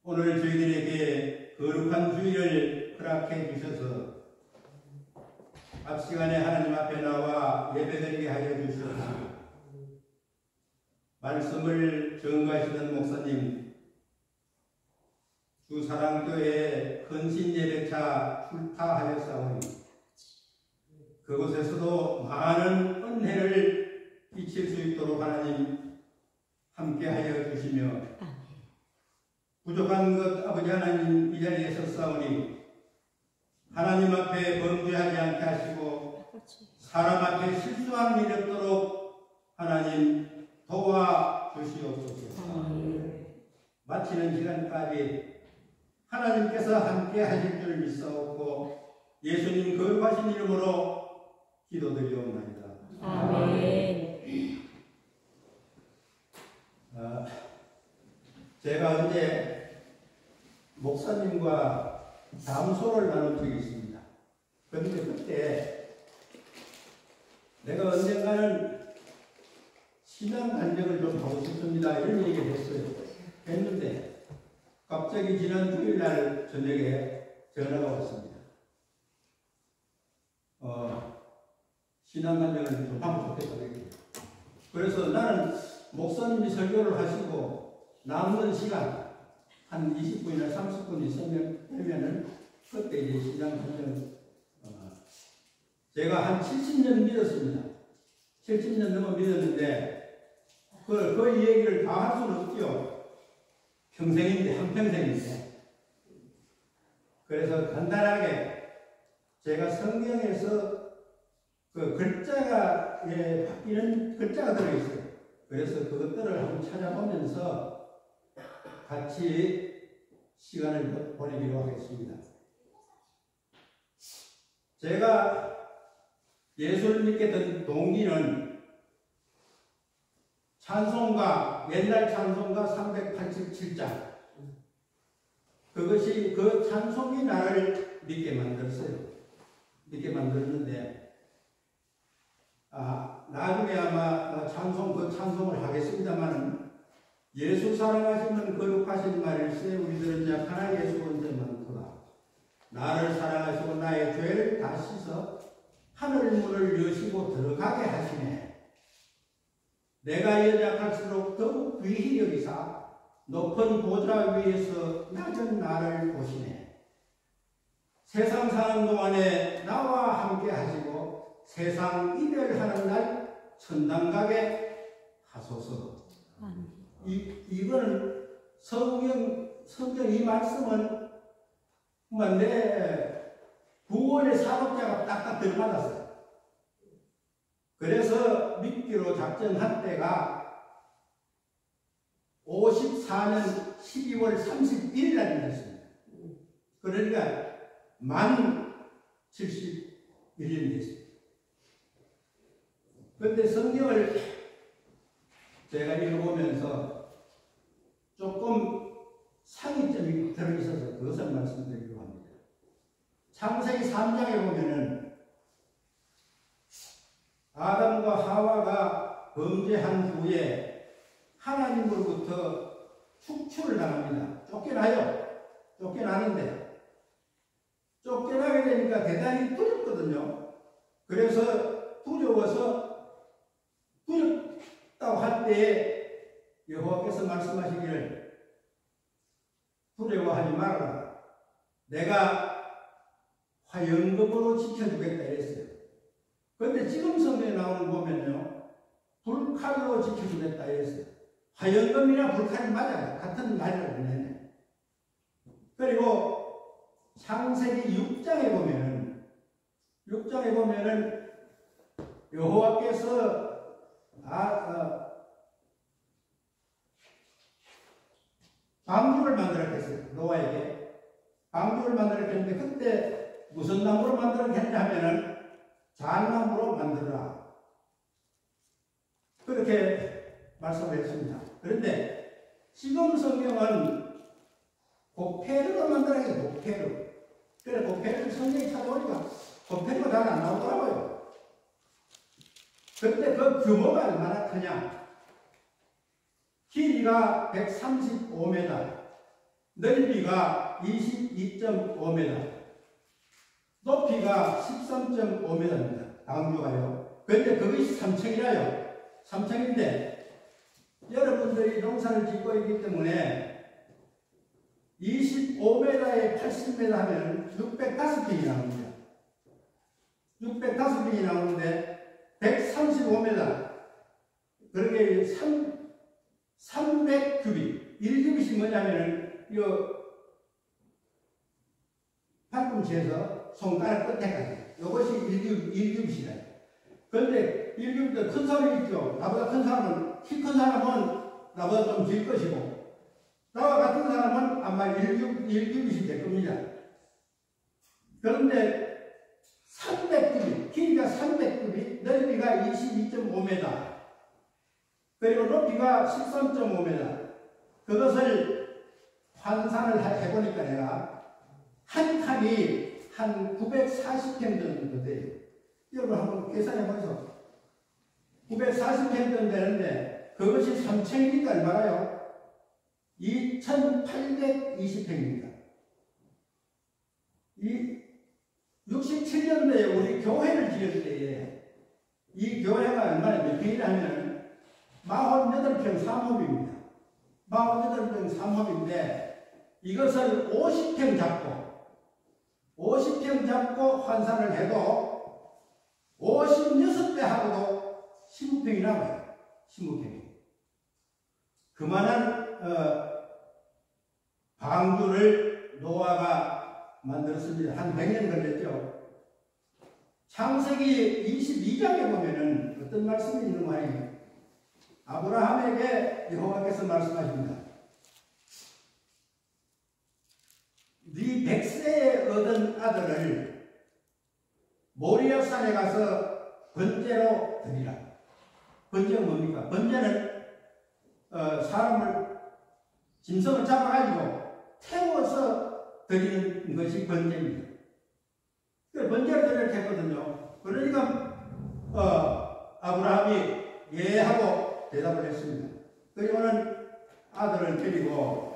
오늘 저희들에게 거룩한 주일을 허락해 주셔서 앞 시간에 하나님 앞에 나와 예배드리게 하여 주셔서 말씀을 전가하시던 목사님, 주사랑교회 헌신예배차 출타하였사오니 그곳에서도 많은 은혜를 끼칠 수 있도록 하나님 함께하여 주시며 부족한 것 아버지 하나님 이 자리에 섰사오니 하나님 앞에 범죄하지 않게 하시고 사람 앞에 실수한 일이 없도록 하나님 도와주시옵소서. 마치는 시간까지 하나님께서 함께 하실 줄 믿사옵고 예수님 거룩하신 이름으로 기도드리옵나이다. 아멘. 제가 언제 목사님과 담소를 나눈 적이 있습니다. 그런데 그때 내가 언젠가는 신앙 간증을 좀 하고 싶습니다. 이런 얘기를 했는데 갑자기 지난 주일날 저녁에 전화가 왔습니다. 신앙 간증을 좀 하고 싶겠다. 그래서 나는 목사님이 설교를 하시고 남는 시간 한 20분이나 30분 있으면은 그때 이제 신앙 간증 제가 한 70년 믿었습니다. 70년 넘어 믿었는데 그 얘기를 다 할 수는 없죠. 평생인데, 한평생인데. 그래서 간단하게 제가 성경에서 그 글자가 바뀌는 글자가 들어있어요. 그래서 그것들을 한번 찾아보면서 같이 시간을 보내기로 하겠습니다. 제가 예수를 믿게 된 동기는 찬송가, 옛날 찬송가 387장. 그것이 그 찬송이 나를 믿게 만들었어요. 믿게 만들었는데, 나중에 아마 그 찬송을 하겠습니다만, 예수 사랑하시면 거룩하신 말일세 우리들은 약하나 예수 본데 많도다. 나를 사랑하시고 나의 죄를 다 씻어 하늘 문을 여시고 들어가게 하시네. 내가 연약할수록 더욱 귀히 여기사 높은 보좌 위에서 낮은 나를 보시네. 세상 사는 동안에 나와 함께 하시고 세상 이별하는 날 천당 가게 하소서. 이거는 성경 이 말씀은 내 구원의 사업자가 딱딱 들어맞았어요. 그래서 믿기로 작정한 때가 54년 12월 31일 날이었습니다. 그러니까 만 71년이 됐습니다. 그런데 성경을 제가 읽어보면서 조금 상이점이 들어있어서 그것을 말씀드리려고 합니다. 창세기 3장에 보면은 아담과 하와가 범죄한 후에 하나님으로부터 축출을 당합니다. 쫓겨나는데 쫓겨나게 되니까 대단히 두렵거든요. 그래서 두렵다고 할 때에 여호와께서 말씀하시기를 두려워하지 말아라. 내가 화영급으로 지켜주겠다 이랬어요. 그런데 지금 성경에 나오는 거 보면요. 불칼로 지켜주겠다 이랬어요. 화영금이나 불칼이 맞아요. 같은 말이라고 했네. 그리고 창세기 6장에 보면은 여호와께서 방주를 만들었겠어요. 노아에게 방주를 만들었겠는데 그때 무슨 나무로 만들었겠냐면은 잣나무로 만들어라. 그렇게 말씀을 했습니다. 그런데 지금 성경은 고페르로 만들어야겠어요. 고페르. 그래 고페르 성경에 찾아보니까 고페르가 잘 안 나오더라고요. 그런데 그 규모가 얼마나 크냐. 길이가 135m, 넓이가 22.5m, 높이가 13.5m입니다. 강조가요. 그런데 그것이 3층이라요. 3층인데 여러분들이 농사를 짓고 있기 때문에 25m에 80m 하면 605평이 나옵니다. 605평이 나오는데 135m, 그러게 300규빗, 1규빗이 뭐냐면은 이 팔꿈치에서 손가락 끝에까지, 이것이 1규빗이래요. 그런데 1규빗도 큰 사람이 있죠. 나보다 큰 사람은, 키 큰 사람은 나보다 좀 길 것이고, 나와 같은 사람은 아마 1규빗이 될 겁니다. 그런데 300규빗, 길이가 300규빗, 넓이가 22.5m, 그리고 높이가 13.5m, 그것을 환산을 해보니까 내가 한 칸이 한 940평 정도 돼요. 여러분 한번 계산해보세요. 940평 정도 되는데 그것이 3층이니까 얼마나요? 2820평입니다. 이 67년도에 우리 교회를 지을 때에 이 교회가 얼마나 몇 평이라 하면 48평 3호입니다. 48평 3호인데 이것을 50평 잡고 환산을 해도 56배 하고도 15평이 나와요. 15평이. 그만한 방주를 노아가 만들었습니다. 한 100년 걸렸죠. 창세기 22장에 보면은 어떤 말씀이 있는 말이에요. 아브라함에게 여호와께서 말씀하십니다. 네 100세에 얻은 아들을 모리아산에 가서 번제로 드리라. 번제가 뭡니까? 번제는 사람을 짐승을 잡아가지고 태워서 드리는 것이 번제입니다. 번제를 드리려고 했거든요. 그러니까 아브라함이 예 하고 대답을 했습니다. 그리고는 아들을 데리고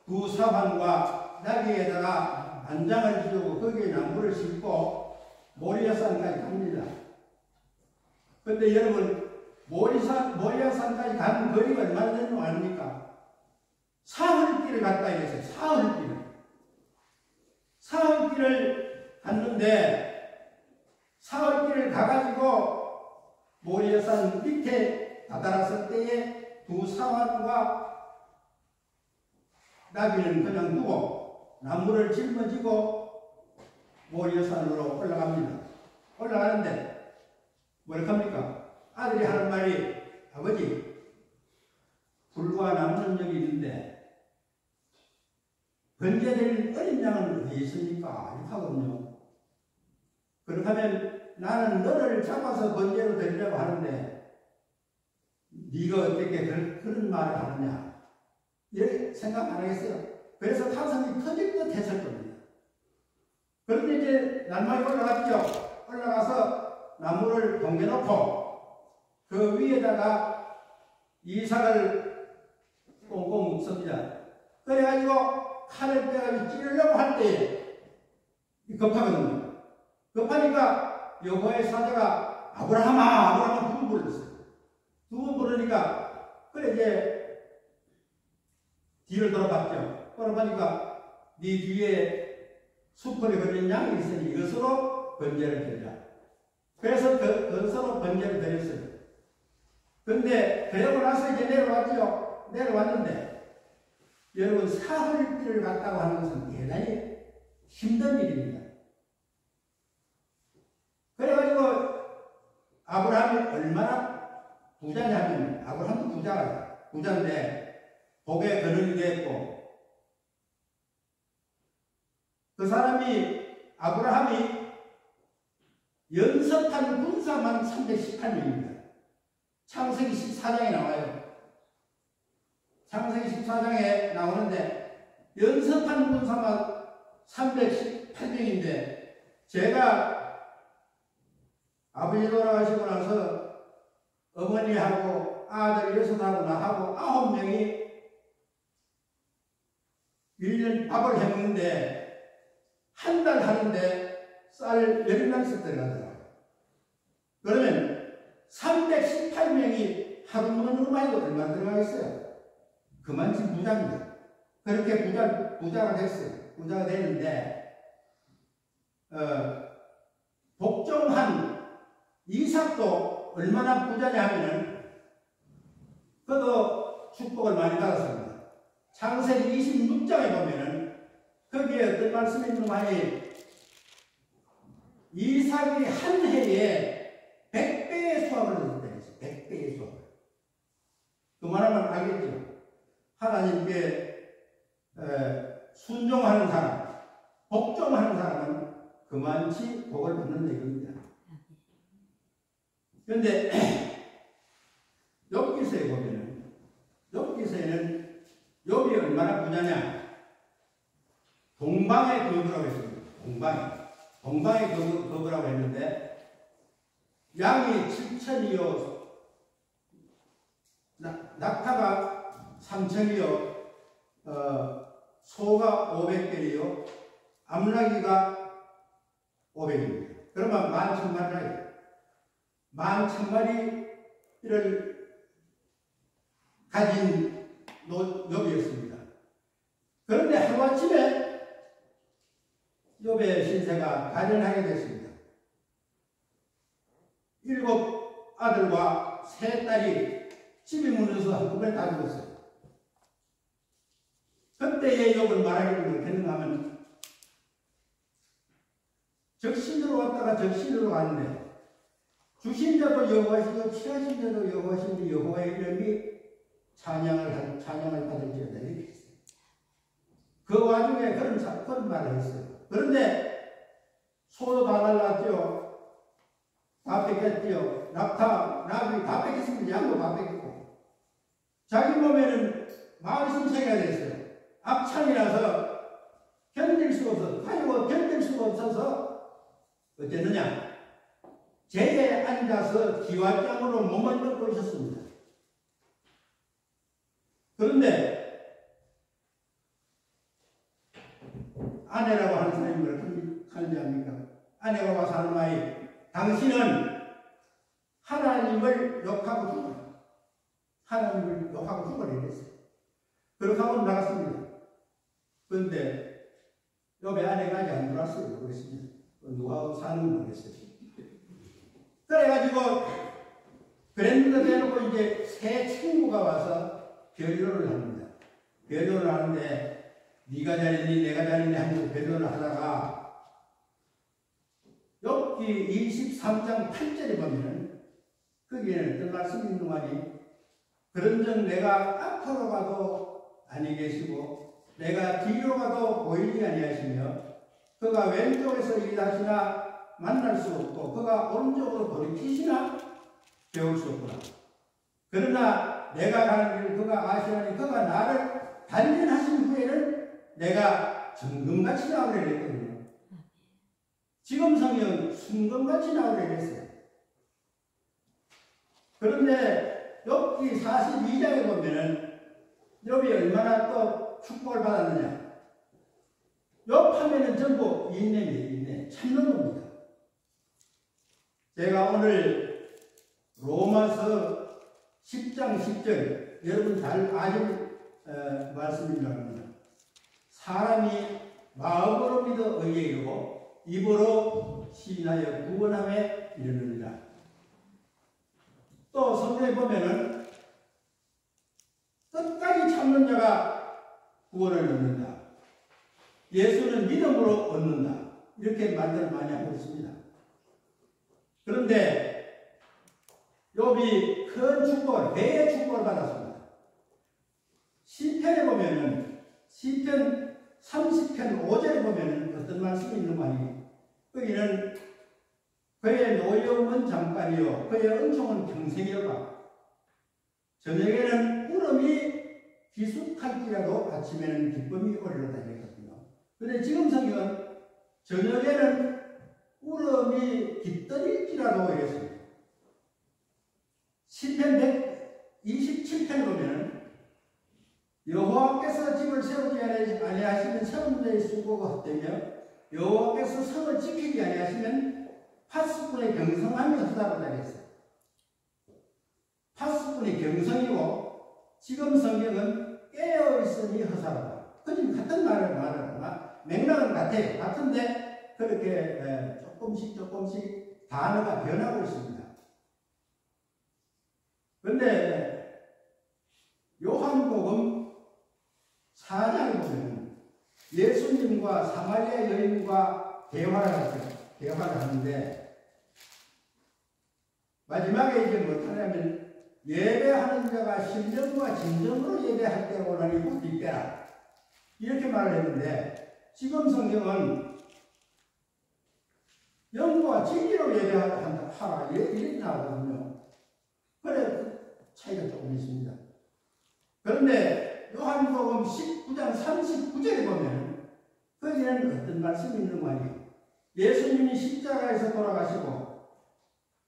두 사환과 나귀에다가 안장을 지우고 거기에 나무를 심고 모리아산까지 갑니다. 근데 여러분 모리아산까지 가는 거리가 얼마나 되는 거 아닙니까? 사흘길을 갔다 이랬어요. 사흘길을 갔는데 사흘길을 가가지고 모리아산 밑에 다다랐을 때에 두 사환과 나귀는 그냥 두고 나무를 짊어지고 모리아산으로 올라갑니다. 올라가는데 뭘 합니까? 아들이 하는 말이 아버지 불과 나무는 여기 있는데 번제될 어린 양은 어디 있습니까? 이렇게 하거든요. 그렇게 하면 나는 너를 잡아서 번제로 드리려고 하는데 네가 어떻게 그런 말을 하느냐 이렇게 생각 안 하겠어요. 그래서 가슴이 터질 듯 했을 겁니다. 그런데 이제 날막이 올라갔죠. 올라가서 나무를 동겨놓고 그 위에다가 이삭을 꽁꽁 묶습니다. 그래가지고 칼을 빼가지고 찌르려고 할 때에 급하거든요. 급하니까 여호와의 사자가 아브라함아 두 번 불렀어요. 두 번 부르니까 그래 이제 뒤를 돌아봤죠. 돌아보니까 네 뒤에 수풀에 걸린 양이 있으니 이것으로 번제를 드리라. 그래서 그것으로 번제를 드렸어요. 근데 그러고 나서 이제 내려왔죠. 내려왔는데 여러분 사흘길을 갔다고 하는 것은 대단히 힘든 일입니다. 그래가지고 아브라함이 얼마나 부자냐면 아브라함도 부자인데 복에 근원이 됐고 그 사람이 아브라함이 연습한 군사만 318명입니다. 창세기 14장에 나와요. 창세기 14장에 나오는데 연습한 군사만 318명인데 제가 아버지 돌아가시고 나서 어머니하고 아들 6하고 나하고 9명이 1년 밥을 해먹는데 한 달 하는데 쌀 10량씩 들어가더라고요. 그러면 318명이 하루 먹는 것만 해도 얼마 들어가겠어요? 그만큼 부자입니다. 그렇게 부자가 됐어요. 부자가 되는데 복종한 이삭도 얼마나 부자냐 하면은 그도 축복을 많이 받았습니다. 창세기 26장에 보면은 거기에 어떤 말씀이 있는 말이 이삭이 한 해에 100배의 수확을 얻었다 했어요. 100배의 수확을. 그 말하면 알겠죠? 하나님께 순종하는 사람, 복종하는 사람은 그만치 복을 받는 얘기입니다. 그런데 욥기서에 보면은 욥기서에는 욥이 얼마나 부자냐? 동방의 거부라고 했습니다. 동방의 거부라고 했는데 양이 7천이요, 낙타가 3천이요, 소가 500개이요, 암나기가 500입니다. 그러면 11,000마리, 11,000마리를 가진 욥이었습니다. 그런데 하루아침에 욥의 신세가 가련하게 됐습니다. 7 아들과 3 딸이 집이 무너서 한꺼번에 다 죽었어요. 그때의 욥을 말하기를 어떻게 하면 적신으로 왔다가 적신으로 왔는데 주신 자도 여호와시고 취하신 자도 여호와시니 여호와의 이름이 찬양을 받을지어다 이렇게 했어요. 그 와중에 그런 말을 했어요. 그런데 소도 다 날랐죠. 다 뺏겼죠. 낙타, 나귀 다 뺏겼습니다. 양도 다 뺏겼고. 자기 몸에는 마흔 생이 됐어요. 악창이라서 견딜 수가 없어서, 가지고 견딜 수가 없어서 어쨌느냐? 제에 앉아서 기와장으로 몸을 덮고 있었습니다. 그런데 아내라고 하는 사람이 뭐라고 하는지 압니까? 아내가 와서 하는 말이 당신은 하나님을 욕하고 죽어라. 하나님을 욕하고 죽어라 이랬어요. 그렇게 하고 나갔습니다. 그런데 욥의 아내가 아직 안 들어왔어요. 그랬습니다. 누가 사는 모르겠어요. 그래가지고 그랬는데 대놓고 이제 새 친구가 와서 변론을 합니다. 변론을 하는데 네가 잘했니 내가 잘했니 하면서 변론을 하다가 욥기 23장 8절에 보면은 거기에는 어떤 말씀이 있는 말이 그런즉 내가 앞으로 가도 아니 계시고 내가 뒤로 가도 보이지 아니하시며 그가 왼쪽에서 일하시나 만날 수 없고 그가 오른쪽으로 돌이키시나 배울 수 없구나. 그러나 내가 가는 길 그가 아시나니 그가 나를 단련하신 후에는 내가 정금같이 나오려 했거든요. 지금 성경 순금같이 나오려 했어요. 그런데 욥기 42장에 보면은 욥이 얼마나 또 축복을 받았느냐. 욥 하면은 전부 인내, 참는 겁니다. 제가 오늘 로마서 10장 10절 여러분 잘 아실 말씀인 줄 압니다. 사람이 마음으로 믿어 의에 이르고 입으로 시인하여 구원함에 이르느니라. 또 성경에 보면은 끝까지 참는 자가 구원을 얻는다. 예수는 믿음으로 얻는다. 이렇게 말들을 많이 하고 있습니다. 그런데 욥이 큰 축복을, 배의 축복을 받았습니다. 시편에 보면은 시편 30편 5절에 보면은 어떤 말씀이 있는 말이 거기는 그의 노여움은 잠깐이요 그의 은총은 평생이로다. 저녁에는 울음이 기숙할지라도 아침에는 기쁨이 오리로다 이랬거든요. 그런데 지금 성경은 저녁에는 울음이 깃들일지라도 이랬습니다. 시편 127편에 보면 여호와께서 집을 세우지 아니하시면 세운 자의 수고가 헛되며 여호와께서 성을 지키지 아니하시면 파수꾼의 경성함이 헛다르다 했어요. 파수꾼의 경성이고 지금 성경은 깨어있으니 허사하다. 그럼 같은 말을 맥락은 같아요. 같은데 그렇게 조금씩 단어가 변하고 있습니다. 그런데 요한복음 4장에 보면 예수님과 사마리아 여인과 대화를 하는데 마지막에 이제 못하냐면 예배하는 자가 신령과 진정으로 예배할 때로 오라니 곧 이때라 이렇게 말을 했는데 지금 성경은 영과 진리로 예배하라 이렇게 나오거든요. 그래 차이가 조금 있습니다. 그런데 요한복음 19장 39절에 보면 거기에는 어떤 말씀이 있는 거 아니에요. 예수님이 십자가에서 돌아가시고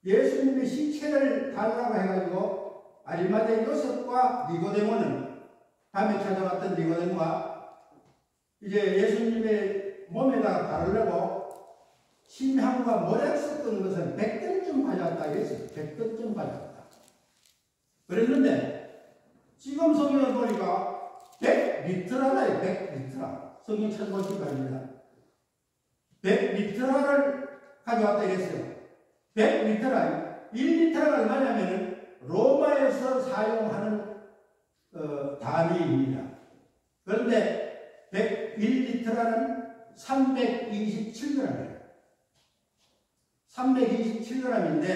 예수님의 시체를 달라고 해가지고 아리마대 요셉과 니고데모는 밤에 찾아왔던 니고데모가 이제 예수님의 몸에다가 바르려고 심향과 모략 섞은 것을 100근쯤 가져왔다 했어요. 100근쯤 가져왔다. 그랬는데 지금 성경을 보니까 100리트라다 100리트라. 성경 찾아보시기 바랍니다. 100리트라를 가져왔다 이랬어요. 100리트라. 1리트라가 얼마냐면은 로마에서 사용하는 단위입니다. 그런데 101리트라는 327g이에요. 327g인데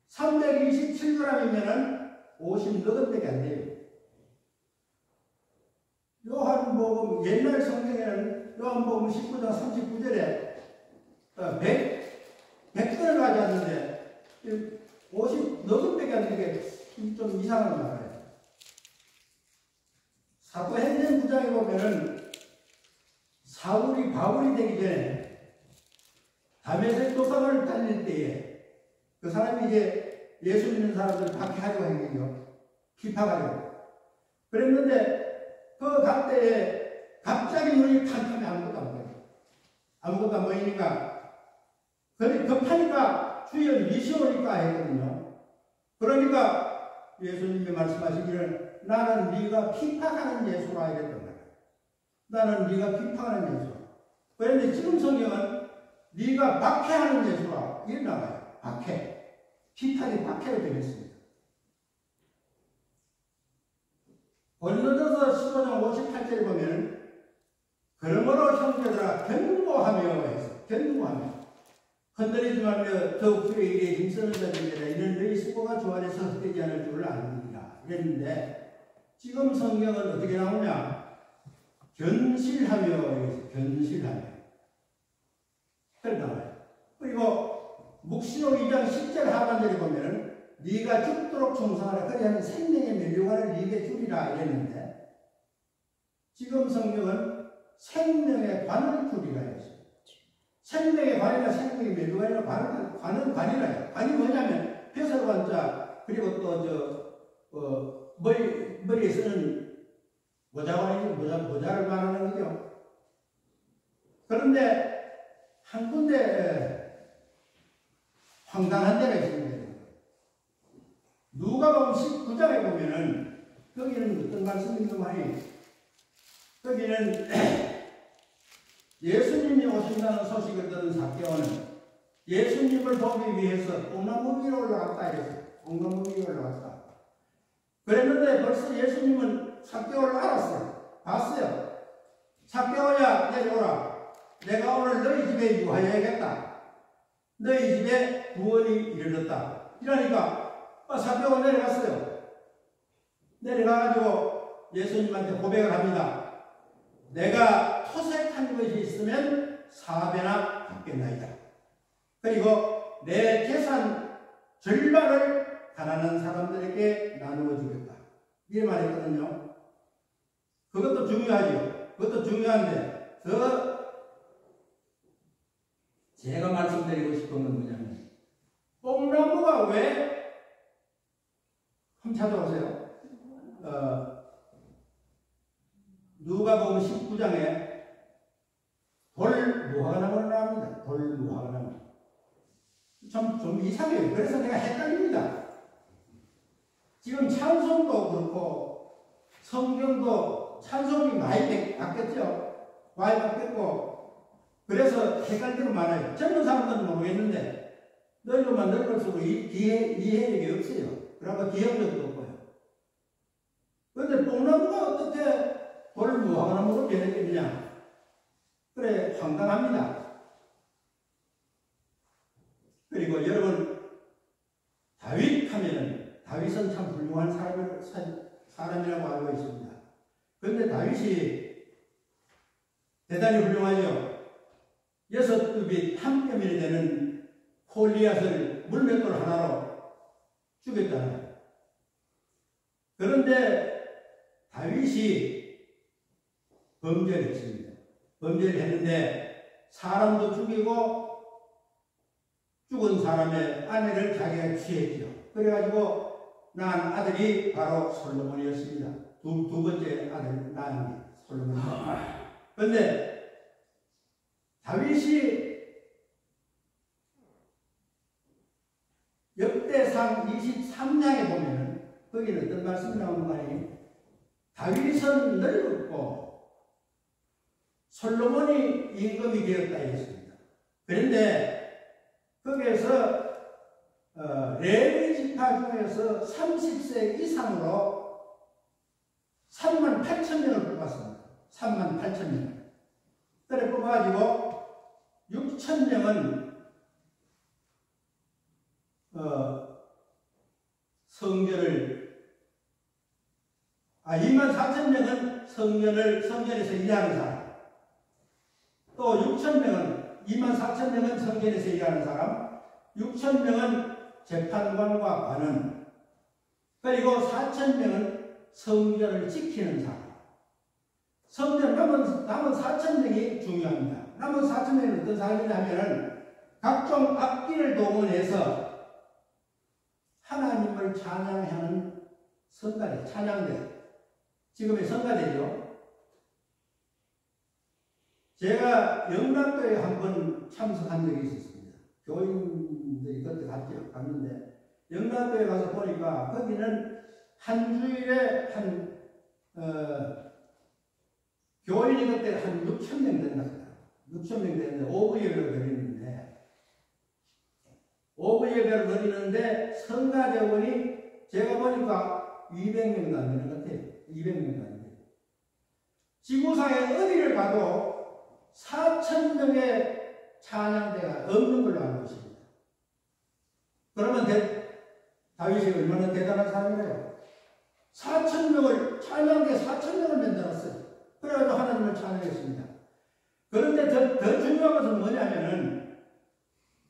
327g이면은 50너건밖에 안 돼요. 요한복음 옛날 성경에는 요한복음 19장 39절에 100건을 가져왔는데 50너건밖에 안 되게 좀 이상한 말이에요. 사도행전 9장에 보면은 사울이 바울이 되기 전에 다메섹 도상을 다닐 때에 그 사람이 이제 예수 믿는 사람들 박해하려고 한 거죠. 피파가려고. 그랬는데 그 갈 때에 갑자기 눈이 캄캄해 아무것도 안 보여요. 아무것도 안 보이니까 급하니까 주여 미시오니까 했거든요. 그러니까 예수님이 말씀하시기를 나는 네가 피파하는 예수라 이랬단 말이에요. 나는 네가 피파하는 예수라. 그런데 지금 성경은 네가 박해하는 예수라 이렇게 나와요. 박해. 피파기 박해로 되어 있습니다. 고린도전서 15장 58절에 보면 그러므로 형제들아 견고하며 해서 견고하며 흔들리지 말며 더욱 주의 일에 힘쓰는 자들이라 이는 너희 수고가 주 안에서 헛되지 않을 줄을 아느니라 이랬는데 지금 성경은 어떻게 나오냐 견실하며 견실하며 그렇게 나와요. 그리고 묵시록 2장 10절 하반절에 보면은 네가 죽도록 충성하라 그리하면 생명의 면류관을 네게 주리라 이랬는데 지금 성경은 생명의 관을 주리라 했어요. 생명의 관이나 생명의 면류관이나 관은 관이라요. 관이 뭐냐면 벼슬관자 그리고 또 머리에 쓰는 모자를 말하는 거죠. 그런데 한 군데 황당한 데가 있습니다. 누가복음 19장에 보면은 거기는 어떤 말씀이 있는 말이 거기는 예수님이 오신다는 소식을 들은 삭개오는 예수님을 보기 위해서 뽕나무 위로 올라갔다 이랬어요. 뽕나무 위로 올라갔다. 그랬는데 벌써 예수님은 삭개오를 알았어요. 봤어요. 삭개오야 내려오라. 내가 오늘 너희 집에 유하여야겠다. 너희 집에 구원이 이르렀다. 이러니까 삭개오가 내려갔어요. 내려가가지고 예수님한테 고백을 합니다. 내가 토색한 것이 있으면 4배나 갚겠나이다. 그리고 내 재산 절반을 가난한 사람들에게 나누어 주겠다. 이렇게 말했거든요. 그것도 중요하죠. 그것도 중요한데 제가 말씀드리고 싶은 건 뭐냐면 뽕나무가 왜 한번 찾아보세요. 누가복음 19장에 돌 무화과나무가 나옵니다. 돌 무화과나무. 좀 이상해요. 그래서 내가 헷갈립니다. 지금 찬송도 그렇고 성경도 찬송이 많이 바뀌었죠. 많이 바뀌었고 그래서 헷갈리는 많아요. 젊은 사람들은 모르겠는데 늙으면 늙을수록 이해력이 없어요. 그러니까 기억력도 없고요. 그런데 뽕나무가 어떻게 돌 무화과나무로 변했겠느냐. 그래 황당합니다. 그리고 여러분 다윗 하면은 다윗은 참 훌륭한 사람이라고 알고 있습니다. 그런데 다윗이 대단히 훌륭하죠. 6뼘이 한 뼘이 되는 골리앗을 물맷돌 하나로 죽였잖아요. 그런데 다윗이 범죄를 했습니다. 범죄를 했는데 사람도 죽이고 죽은 사람의 아내를 자기가 취했죠. 그래가지고 낳은 아들이 바로 솔로몬이었습니다. 두 번째 아들 낳은 게 솔로몬입니다. 그런데 다윗이 역대상 23장에 보면 거기는 어떤 말씀이 나오는 거 아니에요? 다윗은 늙었고 솔로몬이 임금이 되었다 했습니다. 그런데 거기에서 레위 지파 중에서 30세 이상으로 38,000명을 뽑았습니다. 38,000명. 그래 뽑아가지고 6,000명은 성전을 24,000명은 성전에서 일하는 사람, 또 6,000명은 24,000명은 성전에서 일하는 사람, 6,000명은 재판관과 관원, 그리고 4,000명은 성전을 지키는 사람. 성전 남은 4,000명이 중요합니다. 남은 4,000명은 어떤 사람이냐면 각종 악기를 동원해서 하나님을 찬양하는 성가대, 찬양대. 지금의 성가대죠. 제가 영락교에 한번 참석한 적이 있었습니다. 교인들이 그때 갔는데 영락교에 가서 보니까 거기는 한 주일에 교인이 그때 한 6,000명 된다. 6,000명 되는데 오후 예배를 드리는데 성가대원이 제가 보니까 200명도 안 되는 것 같아요. 200명도 안 돼요. 지구상에 어디를 가도 4,000명의 찬양대가 없는 걸로 알고 있습니다. 그러면 다윗이 얼마나 대단한 사람이에요. 4,000명을 찬양대 4,000명을 만들었어요. 그래가지고 하나님을 찬양했습니다. 그런데 더 중요한 것은 뭐냐면은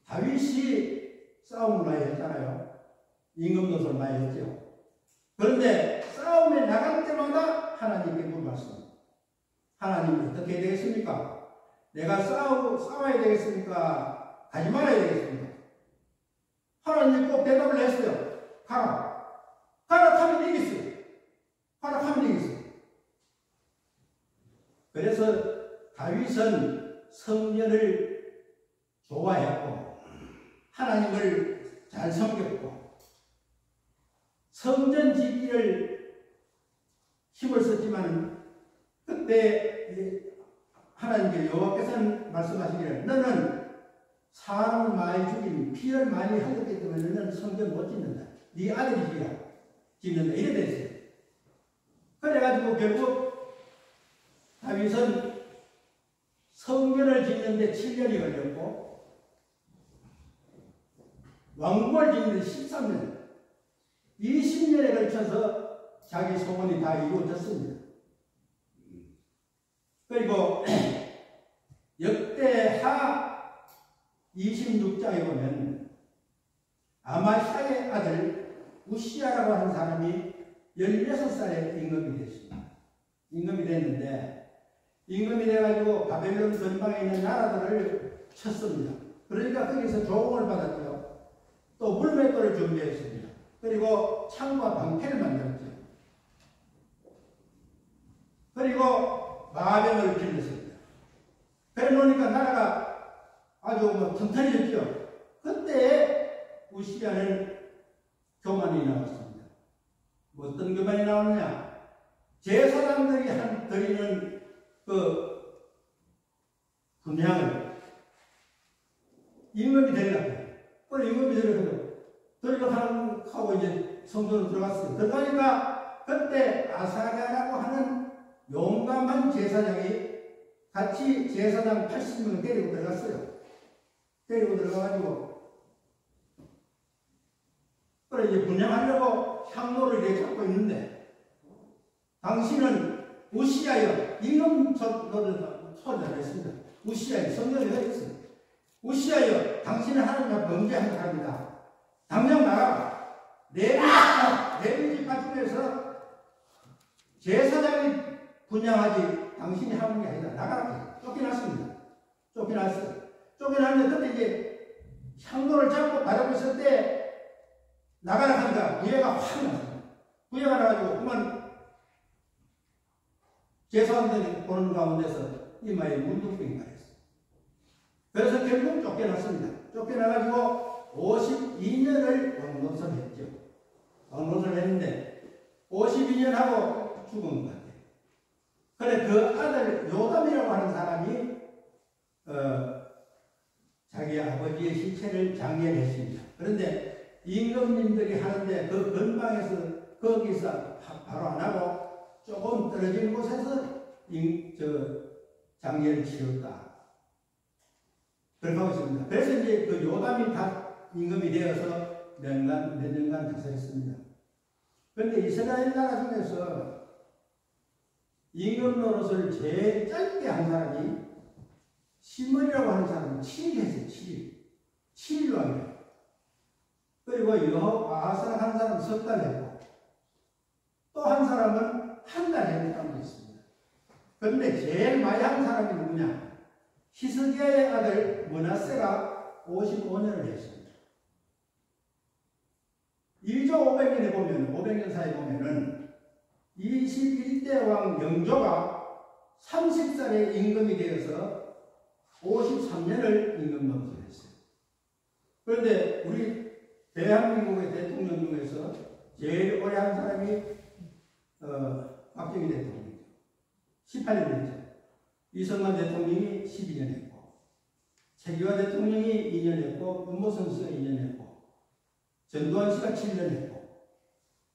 다윗이 싸움을 많이 했잖아요. 임금노릇을 많이 했죠. 그런데 싸움에 나갈 때마다 하나님께 물어봤습니다. 하나님 어떻게 되겠습니까? 내가 싸워야 되겠습니까? 가지 말아야 되겠습니까? 하나님이 꼭 대답을 했어요. 가라. 가라 하면 되겠어요. 가라 하면 되겠어요. 그래서 다윗은 성전을 좋아했고 하나님을 잘 섬겼고 성전 짓기를 힘을 썼지만 그때 하나님께 여호와께서는 말씀하시기를 너는 사람을 많이 죽인 피를 많이 흘렸기 때문에 너는 성전 못 짓는다. 네 아들이 짓는다. 이래 됐어요. 그래가지고 결국 다윗은 성전을 짓는데 7년이 걸렸고 왕궁을 짓는데 13년 20년에 걸쳐서 자기 소원이 다 이루어졌습니다. 그리고 역대하 26장에 보면 아마샤의 아들 우시야라고 하는 사람이 16살에 임금이 됐습니다. 임금이 됐는데 임금이 돼가지고 바벨론 전방에 있는 나라들을 쳤습니다. 그러니까 거기서 조공을 받았고요. 또 물맷돌을 준비했습니다. 그리고 창과 방패를 만들었죠. 그리고 마병을 빌렸습니다. 그래 놓으니까 나라가 아주 뭐 튼튼해졌죠. 그때 우시야는 교만이 나왔습니다. 뭐 어떤 교만이 나오느냐? 제사장들이 드리는 그 분향을 임금이 드리라고. 그래 임금이 드리려고 하고 이제 성전으로 들어갔어요. 들어가니까 그때 아사랴라고 하는 용감한 제사장이 같이 제사장 80명을 데리고 들어갔어요. 데리고 들어가가지고 그래 이제 분양하려고 향로를 이렇게 잡고 있는데 당신은 우시야여 임금 소리를 했습니다. 우시야여 성전에 했습니다. 우시야여 당신은 하나님 앞에 범죄한 사람이다. 당장 나가라. 레위 지파 중에서 제사장이 분양하지 당신이 하는 게 아니다. 나가라. 쫓겨났습니다. 쫓겨났어요. 쫓겨났는데 그때 이제 향로를 잡고 바라보고 있을 때 나가라 하니까 부여가 확 났습니다. 부여가 나가지고 그만 제사장들이 보는 가운데서 이마에 문둥병이 말했어요. 그래서 결국 쫓겨났습니다. 쫓겨나가지고 52년을 왕노선을 했죠. 왕노선을 했는데 52년 하고 죽은 것 같아요. 그래 그 아들 요담이라고 하는 사람이 자기 아버지의 시체를 장례했습니다. 그런데 임금님들이 하는데 그 근방에서 거기서 바로 안 하고 조금 떨어진 곳에서 장례를 치렀다. 그렇게 하고 있습니다. 그래서 이제 그 요담이 다 임금이 되어서 몇 년간 다스렸습니다. 그런데 이스라엘 나라 중에서 임금 노릇을 제일 짧게 한 사람이 시므리라고 하는 사람은 7일 했어요. 7일. 7일 왕이에요. 그리고 아하스라 한 사람은 석 달 했고 또 한 사람은 한 달 했는 사람도 있습니다. 그런데 제일 많이 한 사람이 누구냐? 히스기야의 아들 므낫세가 55년을 했습니다. 1조 500년에 보면 500년 사이에 보면은 21대 왕 영조가 30살에 임금이 되어서 53년을 임금 노릇을 했어요. 그런데 우리 대한민국의 대통령 중에서 제일 오래 한 사람이 박정희 대통령이죠. 18년 했죠. 이승만 대통령이 12년 했고 최기화 대통령이 2년 했고 윤모선 씨가 2년 했고 전두환 씨가 7년 했고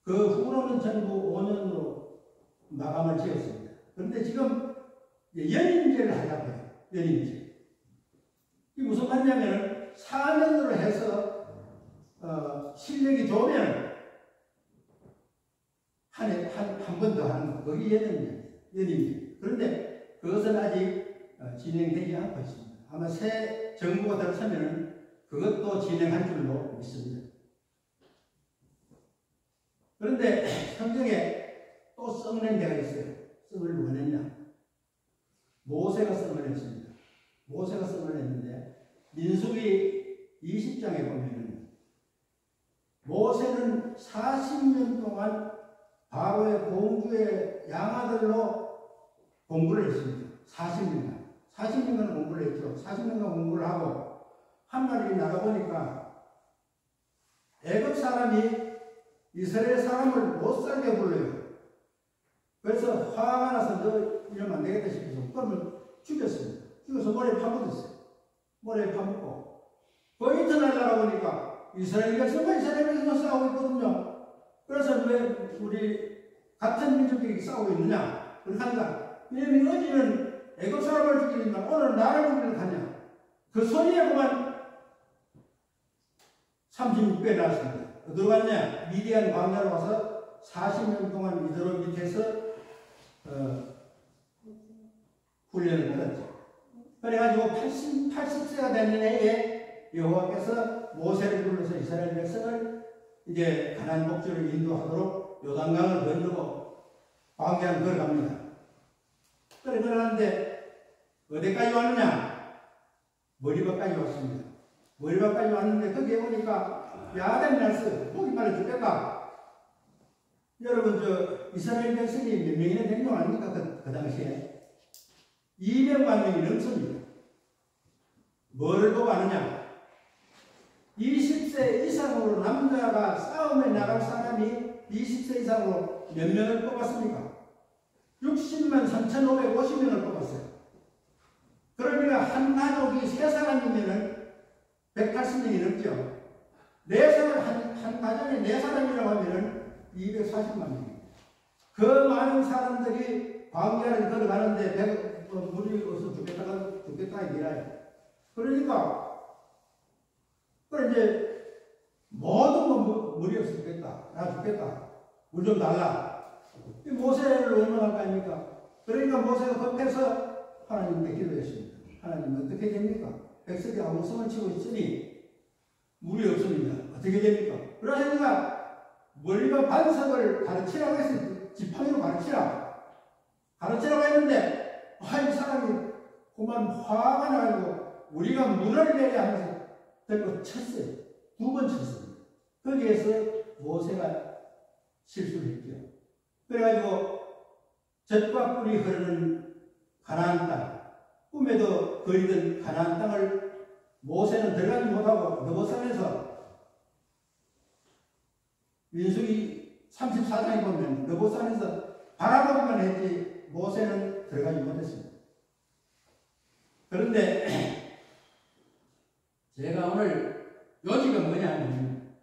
그 후로는 전부 5년으로 마감을 지었습니다. 그런데 지금 연임제를 하려고 해요. 연임제. 이게 무슨 말이냐면 4년으로 해서 실력이 좋으면 한 번 더 하는 거. 그게 연임제. 그런데 그것은 아직 진행되지 않고 있습니다. 아마 새 정부가 들어서면 그것도 진행할 줄로 믿습니다. 그런데 성경에 또 썩는 데가 있어요. 썩을 누가 냈냐? 모세가 썩을 냈습니다. 모세가 썩을 냈는데 민수기 20장에 보면은 모세는 40년 동안 바로의 공주의 양아들로 공부를 했습니다. 40년간 공부를 했죠. 40년간 공부를 하고 한 날이 나가보니까 애굽 사람이 이스라엘 사람을 못살게 불러요. 그래서 화가 나서 너 이러면 안 되겠다 싶어서 그러면 죽였습니다. 죽여서 모래에 파묻었어요. 모래에 파묻고 그 이튿날 나가보니까 이스라엘 백성만 싸우고 있거든요. 그래서 왜 우리 같은 민족끼리 싸우고 있느냐? 그렇게 한다. 왜냐면 어제는 애굽 사람을 죽이니까 오늘 나를 죽이려고 하냐? 그 소리에 그만 36배 나왔습니다. 어디로 갔냐? 미디안 광야로 와서 40년 동안 미드로 밑에서 훈련을 받았죠. 그래가지고 80세가 되는 해에 여호와께서 모세를 불러서 이스라엘 백성을 이제 가나안 복지로 인도하도록 요단강을 건너고 광야를 걸어갑니다. 그래 그러는데 어디까지 왔느냐? 머리바까지 왔습니다. 머리바까지 왔는데 거기에 오니까 야단 났어요. 목이 말려 죽겠다. 여러분 이스라엘 백성이 몇 명이나 된 거 아닙니까? 그 당시에 200만 명이 넘습니다. 뭘 보고 하느냐? 20세 이상으로 남자가 싸움에 나갈 사람이 20세 이상으로 몇 명을 뽑았습니까? 60만 3,550명을 뽑았어요. 그러니까 한 가족이 3사람이면 180명이 넘죠. 한 가정에 4사람이라고 하면 240만 명입니다. 그 많은 사람들이 광야를 걸어가는데 물이 없어 죽겠다 이래요. 그러니까 이제 모든 물이 없어 죽겠다. 나 죽겠다. 물 좀 달라. 모세를 얼마나 할 거 아닙니까? 그러니까 모세가 급해서 하나님께 기도했습니다. 하나님 어떻게 됩니까? 백성이 아무성을 치고 있으니 물이 없습니다. 어떻게 됩니까? 그러니까 멀리가 반석을 가르치라고 했어요. 지팡이로 가르치라고 했는데 이 사람이 그만 화가 나가지고 우리가 물을 내려 하면서 들고 쳤어요. 2번 쳤습니다. 거기에서 모세가 실수를 했죠. 그래가지고 젖과 꿀이 흐르는 가나안 땅, 꿈에도 그리던 가나안 땅을 모세는 들어가지 못하고 느보산에서 민수기 34장에 보면 느보산에서 바라보기만 했지 모세는 들어가지 못했습니다. 그런데 제가 오늘 요지가 뭐냐면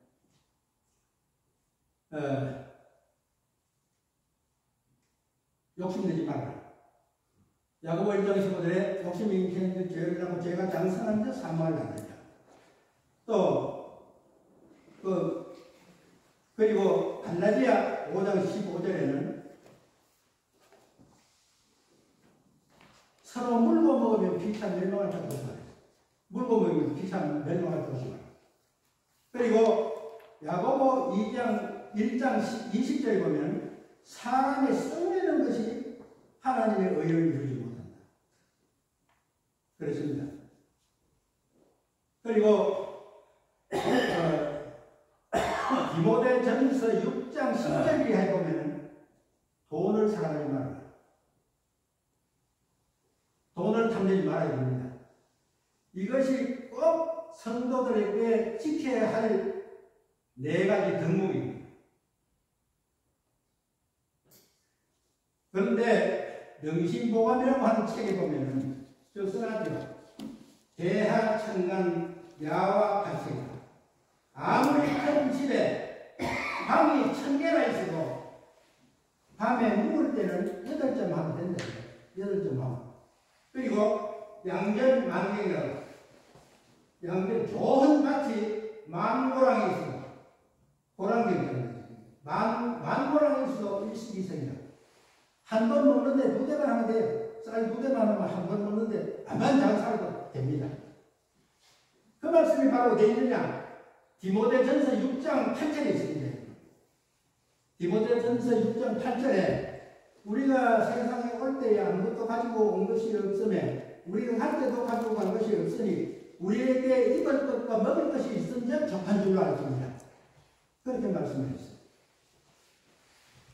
욕심내지 말라. 야고보 1장에서 보ದರೆ 욕심이 인생의 죄를 하고 죄가 장성한 데 사망을 낳느냐. 또 그리고 갈라디아 5장 15절에는 서로 물고 먹으면 피차 멸망할 것이다. 물고 먹으면 피차 멸망할 것이다. 그리고 야고보 1장 20절에 보면 사람의 썩내는 것이 하나님의 의를 이루지 못한다. 그렇습니다. 그리고 디모데전서 6장 10절에 해보면 돈을 사랑하지 말아라. 돈을 탐내지 말아야 됩니다. 이것이 꼭 성도들에게 지켜야 할 4가지 덕목입니다. 그런데 명심보감이라고 하는 책에 보면 써놨죠. 대하천간 야와 갈색이다. 아무리 큰 집에 방이 1000개나 있어도 밤에 묵을 때는 8점 하면 된다. 8점 하면. 그리고 양전 만경이라고. 양전 좋은 밭이 만고랑이 있습니다. 고랑경이라고. 만고랑이 있어도 일식이생이라고. 한 번 먹는데 2대만 하면 돼요. 쌀 2대만 하면 한 번 먹는데 암만 잘 살도 됩니다. 그 말씀이 바로 어디 있느냐? 디모데전서 6장 8절에 있습니다. 디모데전서 6장 8절에 우리가 세상에 올 때에 아무것도 가지고 온 것이 없으며 우리가 갈 때도 가지고 간 것이 없으니 우리에게 입을 것과 먹을 것이 있으면 족한 줄로 알습니다. 그렇게 말씀하셨어요.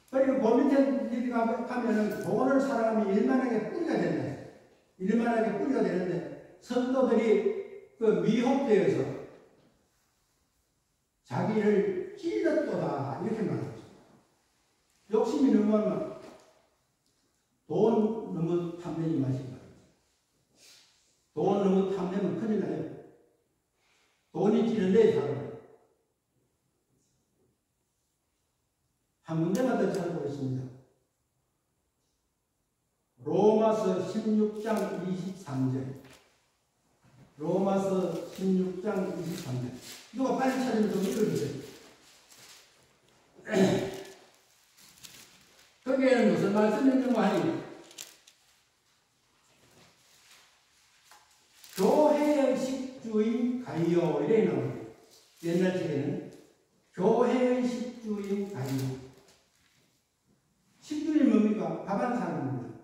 그리고 그 밑에 가면은 돈을 사람이 일만하게 뿌리가 된다. 일만하게 뿌리가 되는데 성도들이 그 미혹되어서 자기를 찔렀도다 이렇게 말하죠. 욕심이 너무 많으면 돈 너무 탐내지 마시고 돈 너무 탐내면 큰일 나요. 돈이 찌는데 살아요. 한 문제만 더 찾아보겠습니다. 로마서 16장 23절. 로마서 16장 23절. 누가 빨리 찾으면 좀 읽어주세요. 거기에는 무슨 말씀이 있는가 하니 교회의 식주인 가이오 이래 나옵니다. 옛날 책에는 교회의 식주인 가이오. 식주인 뭡니까? 밥하는 사람입니다.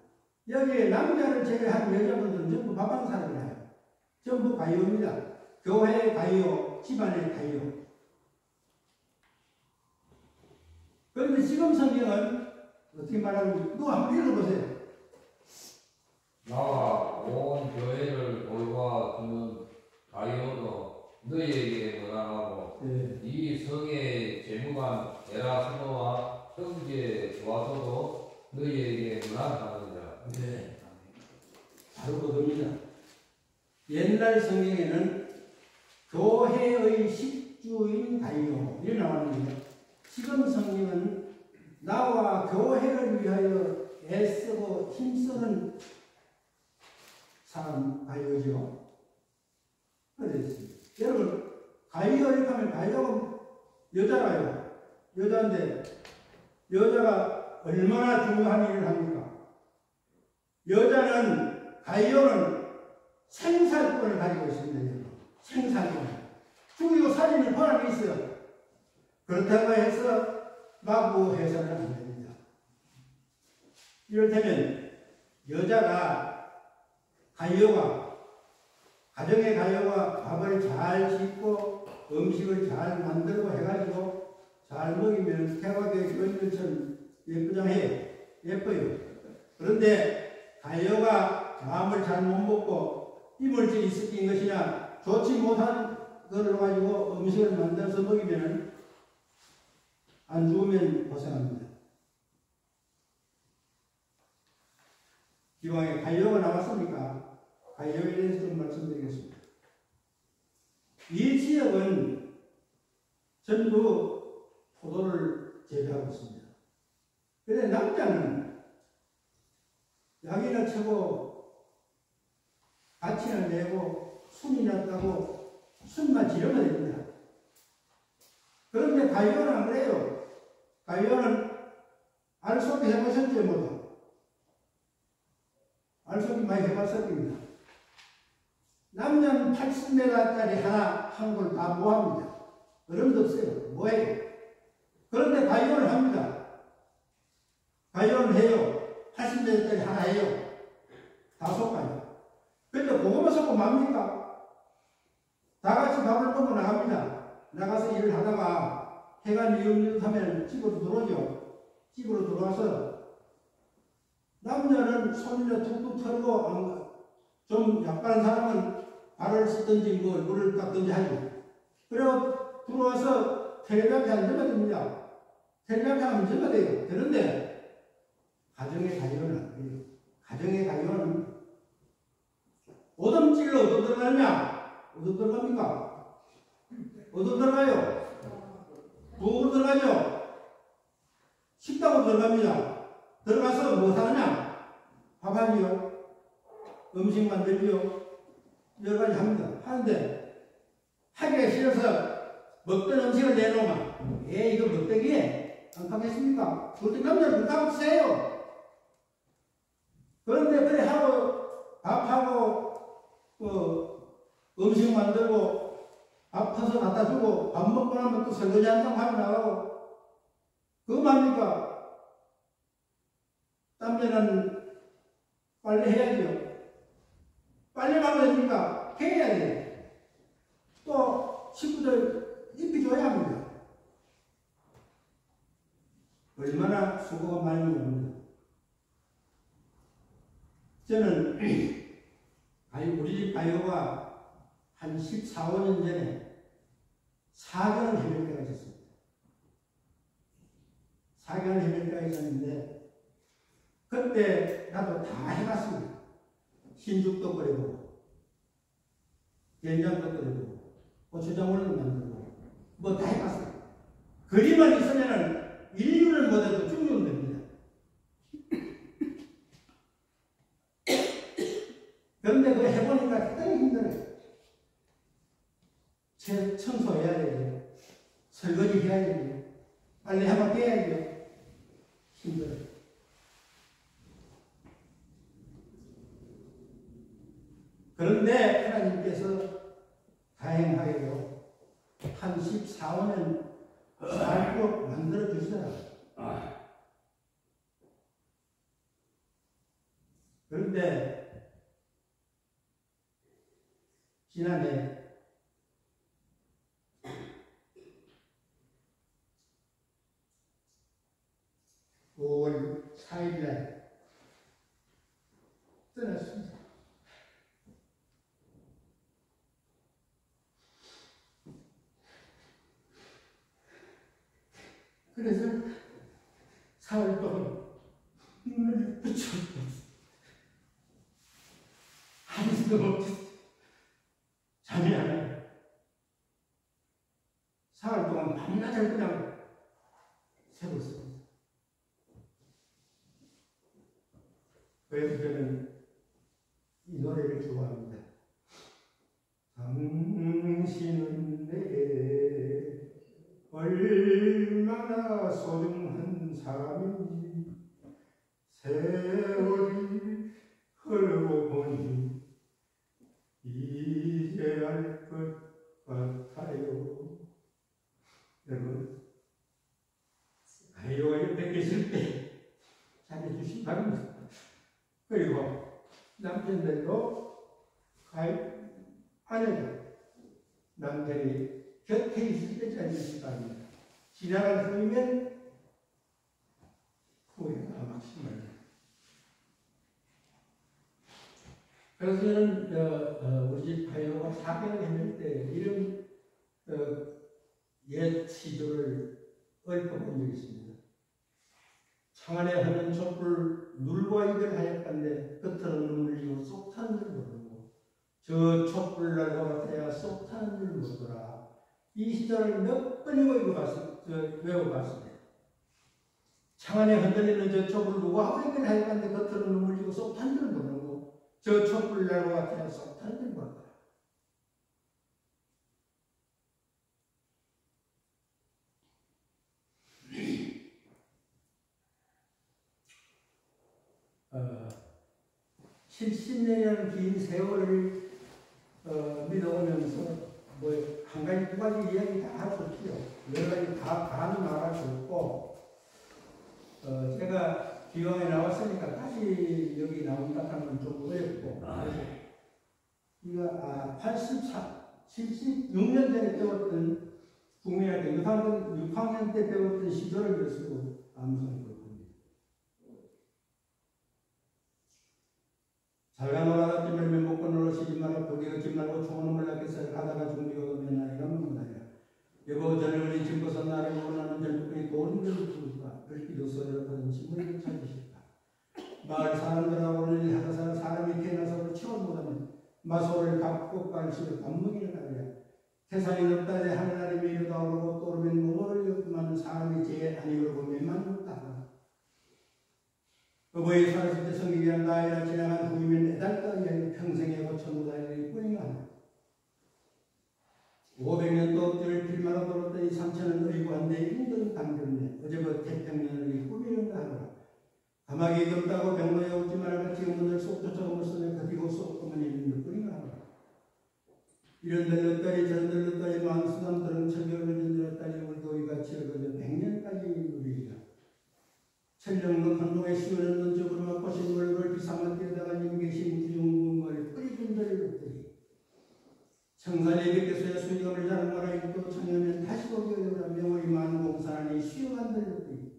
여기에 남자를 제외한 여자분들은 전부 밥하는 사람이에요. 전부 가이오입니다. 교회의 가이오, 집안의 가이오. 그런데 지금 성경은 어떻게 말하는지 누가 한번 읽어보세요. 네. 바로 그겁니다. 옛날 성경에는 교회의 식주인 가이오 이렇게 나왔는데 지금 성경은 나와 교회를 위하여 애쓰고 힘쓰는 사람 가이오죠. 그랬습니다. 여러분 가이오 이렇게 하면 가이오가 여자라요. 여자인데 여자가 얼마나 중요한 일을 합니까? 여자는 가이오는 생살권을 가지고 있습니다. 생살권. 죽이고 살리는 권한이 있어요. 그렇다고 해서 마구 해서는 안 됩니다. 이를테면 여자가 가이오가 가정의 가이오가 밥을 잘 짓고 음식을 잘 만들고 해가지고 잘 먹이면 태화교회 교인들처럼 예쁘장해요. 예뻐요. 그런데 가이오가 마음을 잘 못 먹고 이물질이 섞인 것이나 좋지 못한 것을 가지고 음식을 만들어서 먹이면 안 죽으면 고생합니다. 기왕에 가이오가 나왔으니까 가이오에 대해서 좀 말씀드리겠습니다. 이 지역은 전부 포도를 재배하고 있습니다. 그런데 남자는 약이나 쳐고 가치를 내고 순이 났다고 순만 지르면 됩니다. 그런데 가이오는 안 그래요. 가이오는 알속기 해보셨죠? 모두? 알속기 많이 해봤습니다. 남자는 80m짜리 하나 한 걸 다 모합니다. 어른도 없어요. 뭐해요? 그런데 가이오는 합니다. 가이오는 해요. 80m짜리 하나 해요. 다 속아요. 근데 그것만 속고 맙니까? 다 같이 밥을 먹고 나갑니다. 나가서 일을 하다가 해가 뉘엿뉘엿하면 집으로 들어오죠. 집으로 들어와서 남자는 손을 툭툭 털고 좀 약한 사람은 발을 쓰든지 물을 닦든지 하죠. 그리고 들어와서 텔레비전 앉으면 됩니다. 텔레비전 앉으면 돼요. 그런데 가정의 가이오는 안 돼요. 가정의 가이오는 오줌질러 어디 들어가냐? 어디 들어갑니까? 어디 들어가요? 부엌으로 들어가죠? 식당으로 들어갑니다. 들어가서 뭐 하느냐? 밥하지요? 음식 만들지요? 여러 가지 합니다. 하는데 하기가 싫어서 먹던 음식을 내놓으면 이거 먹대기에 안 가겠습니까? 그때 남자는 다 없어요. 그런데 그래 하고 밥하고 음식 만들고 밥 터서 갖다 주고 밥 먹고 나면 또 설거지 한다고 하고 나가고 그거 뭡니까? 남자는 빨리 해야죠. 빨리 가면 됩니까? 해야 돼요. 또 식구들 입혀줘야 합니다. 얼마나 수고가 많이 오는데 저는 우리 집 가이오가 한 14, 15년 전에 사견을 해낼 때가 있었습니다. 사견을 해낼 때가 있었는데 그때 나도 다 해봤습니다. 흰죽도 끓이고 된장도 끓이고 고추장을 만들고 뭐 다 해봤어요. 그림만 있으면 인류를 못해도 죽으면 됩니다. 그런데 그거 해보니까 굉장히 힘들어요. 청소해야 되죠. 설거지 해야 되죠. 빨리 한번 깨야죠. 힘들어요. 그런데 하나님께서 다행하게도 한 14, 5년 살도록 만들어 주시더라고요. 그런데 지난해 5월 4일날 떠났습니다. 그래서 사흘 동안 눈을 할 수도 없어. 잠이 안 와요. 사흘 동안 밤낮을 그냥 새웠습니다. 그래서 저는 이 노래를 좋아합니다. 당신은 내게 얼마나 소중한 사람인지 세월이 흐르고 보니 이제 알 것 같아요. 여러분, 아이와 옆에 계실 때 잘해주시기 바랍니다. 그리고 남편들도 아내들, 남편이 곁에 있을 때 잘해주시기 바랍니다. 지나간 후이면 후회가 막심을. 그래서 저는 우리 집 가요가 사경을 했는데 이런 옛 시조를 읊어본 적이 있습니다. 창안에 하는 촛불 눌과 이걸 하였건데 끝으로 눈물 지고 쏙 타는 줄 모르고 저 촛불 날과 같아야 쏙 타는 줄 모르더라. 이 시절을 몇 번이고 외워봤습니다. 창안에 흔들리는 저 촛불 누가 하고 이걸 하였건데 끝으로 눈물 지고 쏙 타는 줄 모르고 저 촛불 날과 같아야 쏙 타는 줄 모르더라. 어, 70년이라는 긴 세월을 믿어오면서 한 가지 두 가지 이야기 다 좋지요. 여러 가지 다 말하고 제가 기왕에 나왔으니까 다시 여기 나온다 하면 좀 어렵고 이가 76년 전에 배웠던 국민학교 6학년 때 배웠던 시조를 쓰고 암송을 살가노라 찜을 먹고 놀러시지 말고 거기 걷지 말고 총을 날겠어 가다가 준비가 오면 나이가 먹는다야. 여보 저녁을 집고서 나를 원하는 젊은이 돈을 주니까 글귀도 써들었던 친구를 찾으실까. 마을 사람들하고는 항상 사람이 태어나서 치워 못하면 마소를 갖고 빨시로 밥먹이는 날이야. 태산이 높다니 하늘나라에 이르다 오르고 또 오르면 모를 많은 사람이 제일 아니 그러고 몇만 높다. 어버이 살았을 때 성기한 나이가 지나간 후이면 애달까지 평생에 거쳐 못할 뿐이야. 500년 또 엎드릴 필마로 돌았더니 3천은 어리고 한데 힘든 감정네. 어제부터 태평년을 꾸미는가 하더라. 가마귀 덥다고 병로에 오지 말고 지금은 속도 조금을 쓰면 그디고 쏙구멍이 있는 뿐인가 하더라. 이런 들렀더니 저런 들렀더니 만수담들은 천경을 들었더니 울도이같이 그저 100년까지 누리리라. 천정로 건동에 씌우는 적으로 맞고 신물을 비상한 데다가 님 계신 구중문을 뿌리준 들었더니 청산에 이렇게서야 수익을 자는 거라 입고 청년은 다시 보기 어려우라 명월이 많은 공산하니 쉬어간 들었더니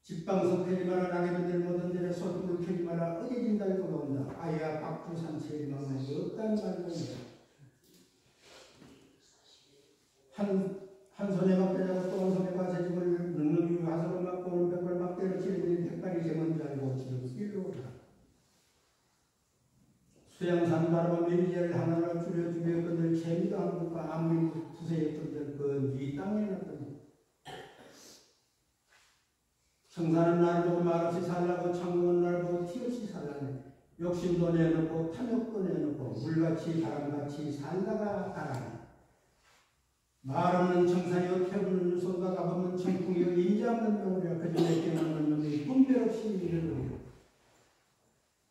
집방석 펴지 마라 나게들 모든 데에 소뚜를 켜지 마라 어디진다고 나온다. 아야 박두 산채의 망상이 없다는 말입니다. 한 손에 막대자고 또 한 손에 가세집을 눅눅이 가서로 막고 오는 백발 막대를 치르더니 백발이 제먼 줄 알고 지금 일로 오라. 수양산 바라봐 메리지를 하나를 줄여주며 그들 재미도 안 볼까 아무리 부세였던 그이 땅에 놨더니 청산은 날 보고 말없이 살라고 천국은 날 보고 티없이 살라네. 욕심도 내놓고 탐욕도 내놓고 물같이 바람같이 살다가 가라네. 말 없는 청산이 어떻게 부는 손과 가보면 청풍이여 인자없는 명이라 그전에 깨어나는 놈이 분별없이 이르노라.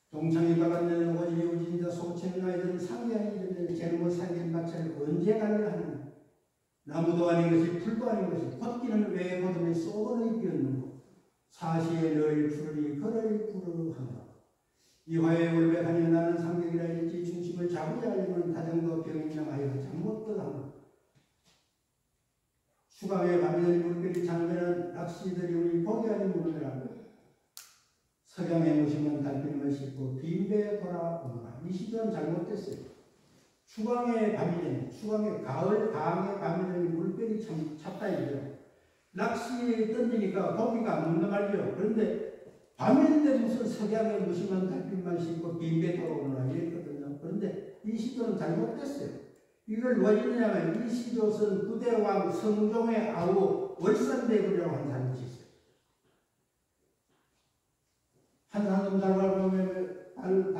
동창이 박았는 오지 우진자 속채는 아이들은 상대하니 이르되 쟤는 뭐 살긴 마찰 언제 가를 하느냐. 나무도 아닌 것이 풀도 아닌 것이 걷기는 왜 거듭에 쏘거는 비었는고 사시에 너를 부르니 그를 부르하노라. 이화에 올백하니 나는 상격이라 일지 중심을 잡으려 하려면 다정도 병인양하여 잠못도 하노라. 수강에 밤이더니 물결이 잠겨는 낚시들이 우리 포기하지 모르더라. 석양에 모시면 달빛만 싣고 빈배에 돌아오노라. 이 시절은 잘못됐어요. 추광의 밤이 되니 추광의 가을 강의 밤이 되니 물결이 참 찼다 이거요. 낚시에 던지니까 고기가 안 먹는 말이죠. 그런데 밤인데 무슨 석양에 무심한 달빛만 신고 빈배 돌아오느라 이랬거든요. 그런데 이 시조는 잘못됐어요. 이걸 왜 했느냐면 이 시조선 부대왕 성종의 아우 월산대군이라고 하는 사람이 있어요. 한산음 달밝은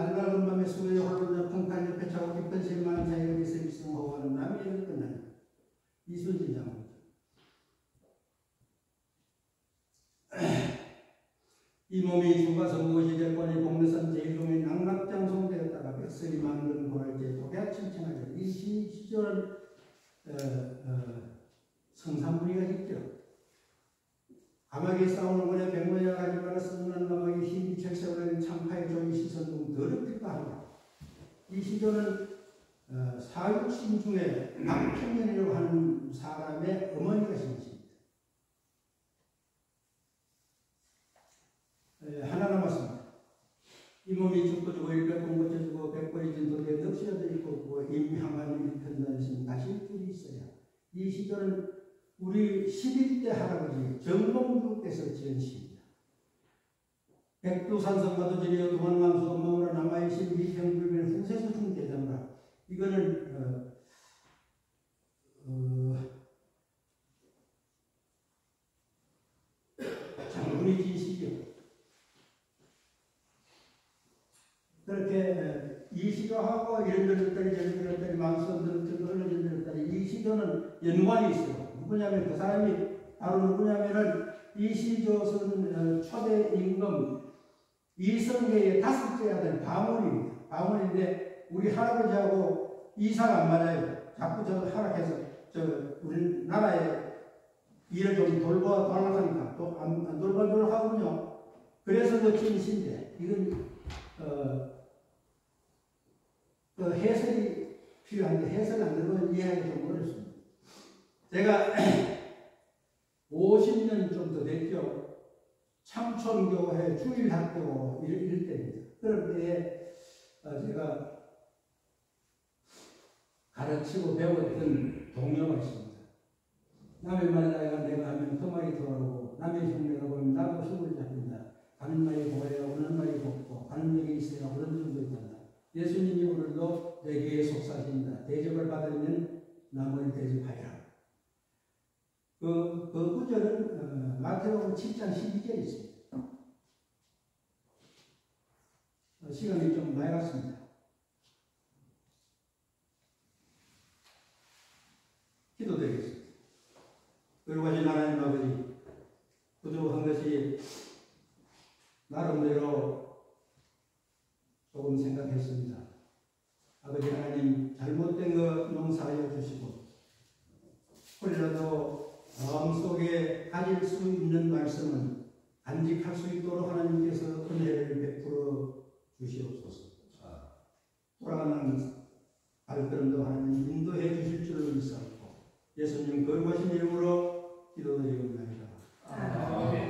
밤에 수에 홀로 풍탄 옆에 차고 깊은 샘만 자연이 있음있음 하는 남이 이렇게 끝나요. 이순신 장군. 이 몸이 죽어서 무엇이 될 거니 공내산 제일동의 낙락장송되었다가 백설이 만든 고랄제 독야 칭칭하죠. 이 시절은 성산무리가 있죠. 감하게 싸우는 거에 백문이라 가지고 쓰는 감하게 힘이 책세우는 참파의 종이 시선 등 더럽기도 합니다. 이 시절은 사육신 중에 박평년이라고 하는 사람의 어머니가 신이십니다. 하나 남았습니다. 이 몸이 죽고 일백공 고쳐주고 백골이 진도에 넋이어져 있고 임향관이 편단신 가실 길이 있어야. 이 시절은 우리 11대 할아버지 정봉주께서 지은 시입니다. 백두산성과도 지려 두만왕수 엄마으로 남아이신 미평불변 후세수중 대장가. 이거는 장군이 지은 시죠. 그렇게 이 시조하고 이런저런 저런저런 망선들을 흘러지는 이 시조는 연관이 있어요. 누구냐면 그 사람이 바로 누구냐면은 이 시조선 초대 임금 이성계의 5째 아들 방울입니다. 방울인데 우리 할아버지하고 이사가 안 맞아요. 자꾸 저 하락해서 우리나라에 일을 좀 돌보도록 하니까 또 안 돌보도록 하군요. 그래서 그 진신데 이건 그 해설이 필요한데 해설 안 들으면 이해하기 좀 어렵습니다. 제가 50년 좀 더 됐죠. 창촌교회 주일학교 이럴 때입니다. 그럴 때에 제가 가르치고 배웠던 동료가 있습니다. 남의 말에다가 내가 하면 그 말이 들어오고 남의 흉내가 보면 나도 숨을 잡힌다. 가는 말이 고해야 오는 말이 곱고 가는 얘기 있어야 오는 정도 있단다. 예수님이 오늘도 내게 속삭인다. 대접을 받으면 남을 대접하여라. 그 구절은 마태복음 7장 12절에 있습니다. 시간이 좀 많이 갔습니다. 기도드리겠습니다. 거룩하신 하나님 아버지, 부족한 것이 나름대로 조금 생각했습니다. 아버지 하나님, 잘못된 것 용서하여 주시고 혹이라도 마음속에 가질 수 있는 말씀은 간직할 수 있도록 하나님께서 은혜를 베풀어 주시옵소서. 돌아가는 발걸음도 하나님 인도해 주실 줄을 믿사옵고 예수님 거룩하신 이름으로 기도드리옵나이다. 아멘.